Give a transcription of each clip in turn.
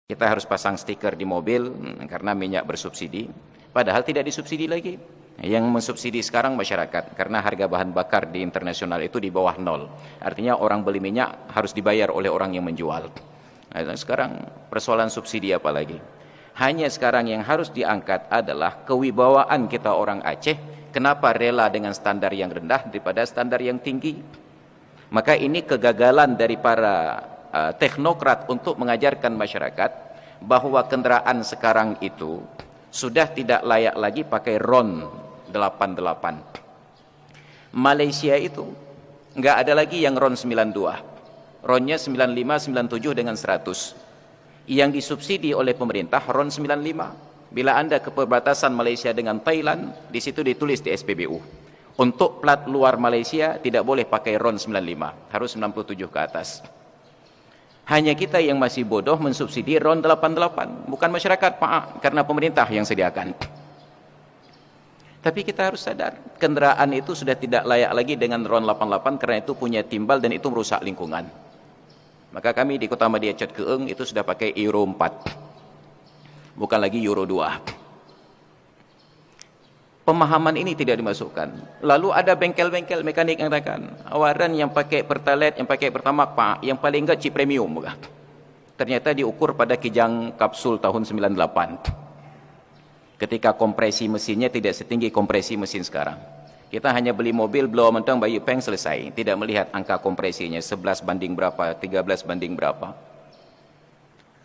Kita harus pasang stiker di mobil karena minyak bersubsidi, padahal tidak disubsidi lagi. Yang mensubsidi sekarang masyarakat, karena harga bahan bakar di internasional itu di bawah nol. Artinya orang beli minyak harus dibayar oleh orang yang menjual. Nah, sekarang persoalan subsidi apa lagi? Hanya sekarang yang harus diangkat adalah kewibawaan kita orang Aceh. Kenapa rela dengan standar yang rendah daripada standar yang tinggi? Maka ini kegagalan dari para teknokrat untuk mengajarkan masyarakat bahwa kendaraan sekarang itu sudah tidak layak lagi pakai RON 88. Malaysia itu nggak ada lagi yang RON 92, RON-nya 95, 97 dengan 100. Yang disubsidi oleh pemerintah RON 95. Bila Anda ke perbatasan Malaysia dengan Thailand, di situ ditulis di SPBU, untuk plat luar Malaysia tidak boleh pakai RON 95, harus 97 ke atas. Hanya kita yang masih bodoh mensubsidi RON 88, bukan masyarakat, Pak, karena pemerintah yang sediakan. Tapi kita harus sadar, kendaraan itu sudah tidak layak lagi dengan RON 88 karena itu punya timbal dan itu merusak lingkungan. Maka kami di Kota Media Chat Keeng itu sudah pakai Euro 4, bukan lagi Euro 2. Pemahaman ini tidak dimasukkan. Lalu ada bengkel-bengkel mekanik yang katakan, awaran yang pakai Pertalite, yang pakai Pertamax, Pak, yang paling enggak chip premium. Ternyata diukur pada kijang kapsul tahun 98. Ketika kompresi mesinnya tidak setinggi kompresi mesin sekarang. Kita hanya beli mobil, blow mentang, bayi peng, selesai. Tidak melihat angka kompresinya, 11 banding berapa, 13 banding berapa.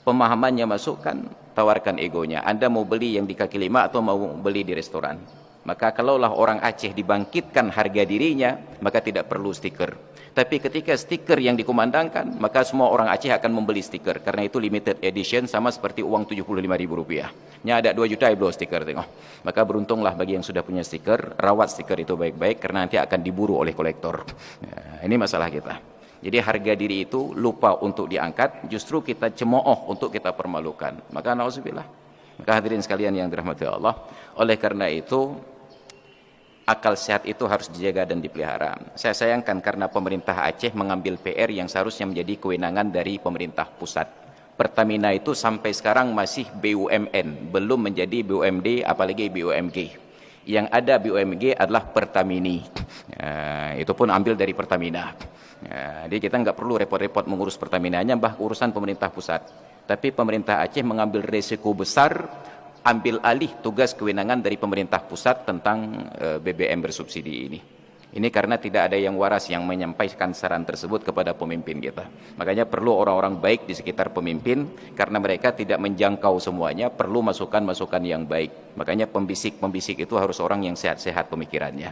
Pemahamannya masukkan, tawarkan egonya. Anda mau beli yang di kaki lima atau mau beli di restoran? Maka kalaulah orang Aceh dibangkitkan harga dirinya, maka tidak perlu stiker. Tapi ketika stiker yang dikumandangkan, maka semua orang Aceh akan membeli stiker. Karena itu limited edition, sama seperti uang Rp75.000. Nya ada 2 juta blow stiker, tengok. Maka beruntunglah bagi yang sudah punya stiker, rawat stiker itu baik-baik, karena nanti akan diburu oleh kolektor. Nah, ini masalah kita. Jadi harga diri itu lupa untuk diangkat, justru kita cemooh untuk kita permalukan. Maka nauzubillah. Maka hadirin sekalian yang dirahmati Allah, oleh karena itu akal sehat itu harus dijaga dan dipelihara. Saya sayangkan karena pemerintah Aceh mengambil PR yang seharusnya menjadi kewenangan dari pemerintah pusat. Pertamina itu sampai sekarang masih BUMN, belum menjadi BUMD apalagi BUMG. Yang ada BUMG adalah Pertamini. Itu pun ambil dari Pertamina. Jadi kita nggak perlu repot-repot mengurus Pertaminanya, bah urusan pemerintah pusat. Tapi pemerintah Aceh mengambil resiko besar, ambil alih tugas kewenangan dari pemerintah pusat tentang BBM bersubsidi ini. Ini karena tidak ada yang waras yang menyampaikan saran tersebut kepada pemimpin kita. Makanya perlu orang-orang baik di sekitar pemimpin, karena mereka tidak menjangkau semuanya, perlu masukan-masukan yang baik. Makanya pembisik-pembisik itu harus orang yang sehat-sehat pemikirannya.